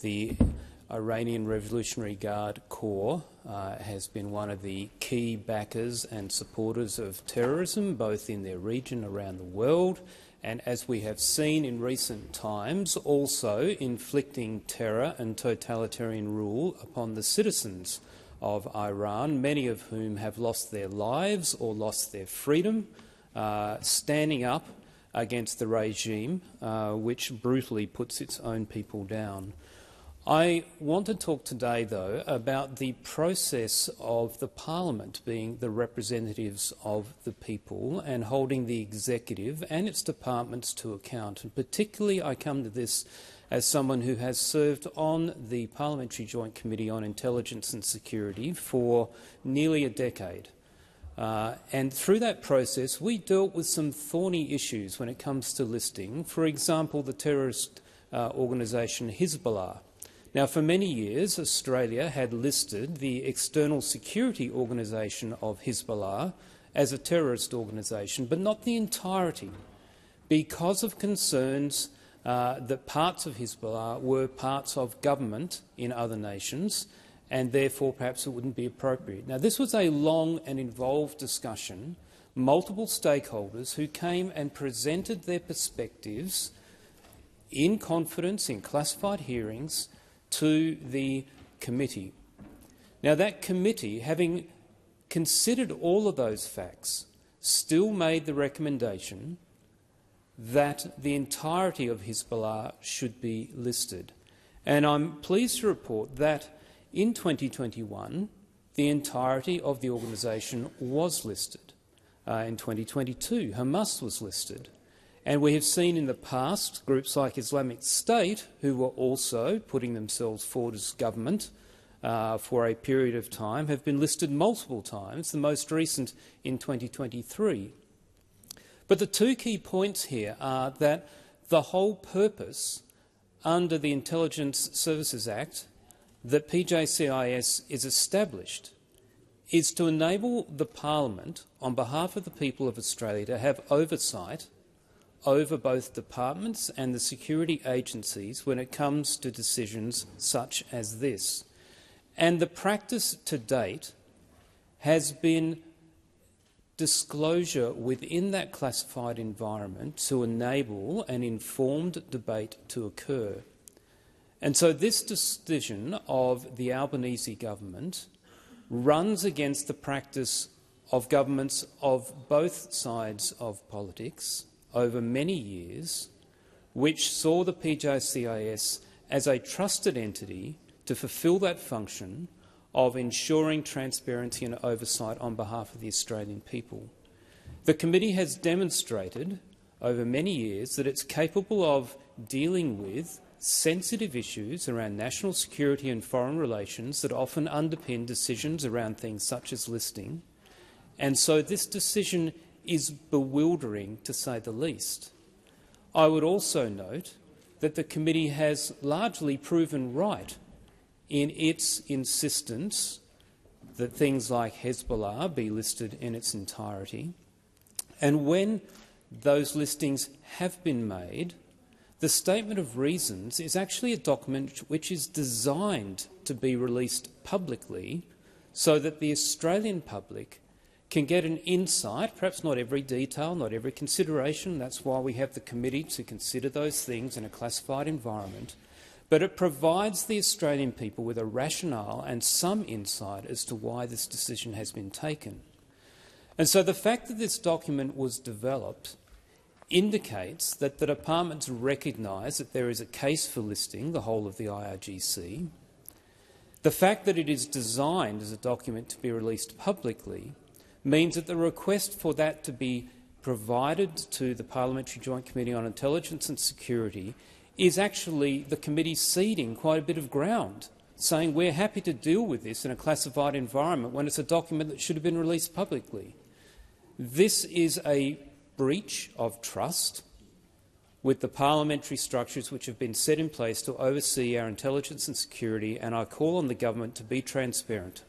The Iranian Revolutionary Guard Corps has been one of the key backers and supporters of terrorism, both in their region around the world, and as we have seen in recent times, also inflicting terror and totalitarian rule upon the citizens of Iran, many of whom have lost their lives or lost their freedom, standing up against the regime which brutally puts its own people down. I want to talk today, though, about the process of the Parliament being the representatives of the people and holding the executive and its departments to account. And particularly I come to this as someone who has served on the Parliamentary Joint Committee on Intelligence and Security for nearly a decade. And through that process we dealt with some thorny issues when it comes to listing. For example, the terrorist organisation Hezbollah. Now, for many years, Australia had listed the external security organisation of Hezbollah as a terrorist organisation, but not the entirety, because of concerns that parts of Hezbollah were parts of government in other nations, and therefore perhaps it wouldn't be appropriate. Now, this was a long and involved discussion, multiple stakeholders who came and presented their perspectives in confidence in classified hearings to the committee. Now, that committee, having considered all of those facts, still made the recommendation that the entirety of Hezbollah should be listed. And I'm pleased to report that in 2021 the entirety of the organisation was listed. In 2022 Hamas was listed. And we have seen in the past groups like Islamic State, who were also putting themselves forward as government for a period of time, have been listed multiple times, the most recent in 2023. But the two key points here are that the whole purpose under the Intelligence Services Act that PJCIS is established is to enable the Parliament, on behalf of the people of Australia, to have oversight over both departments and the security agencies when it comes to decisions such as this. And the practice to date has been disclosure within that classified environment to enable an informed debate to occur. And so this decision of the Albanese government runs against the practice of governments of both sides of politics over many years, which saw the PJCIS as a trusted entity to fulfil that function of ensuring transparency and oversight on behalf of the Australian people. The committee has demonstrated over many years that it's capable of dealing with sensitive issues around national security and foreign relations that often underpin decisions around things such as listing. And so this decision is bewildering, to say the least. I would also note that the committee has largely proven right in its insistence that things like Hezbollah be listed in its entirety. And when those listings have been made, the Statement of Reasons is actually a document which is designed to be released publicly so that the Australian public can get an insight, perhaps not every detail, not every consideration. That's why we have the committee to consider those things in a classified environment. But it provides the Australian people with a rationale and some insight as to why this decision has been taken. And so the fact that this document was developed indicates that the departments recognise that there is a case for listing the whole of the IRGC. The fact that it is designed as a document to be released publicly means that the request for that to be provided to the Parliamentary Joint Committee on Intelligence and Security is actually the committee ceding quite a bit of ground, saying we're happy to deal with this in a classified environment when it's a document that should have been released publicly. This is a breach of trust with the parliamentary structures which have been set in place to oversee our intelligence and security, and I call on the government to be transparent.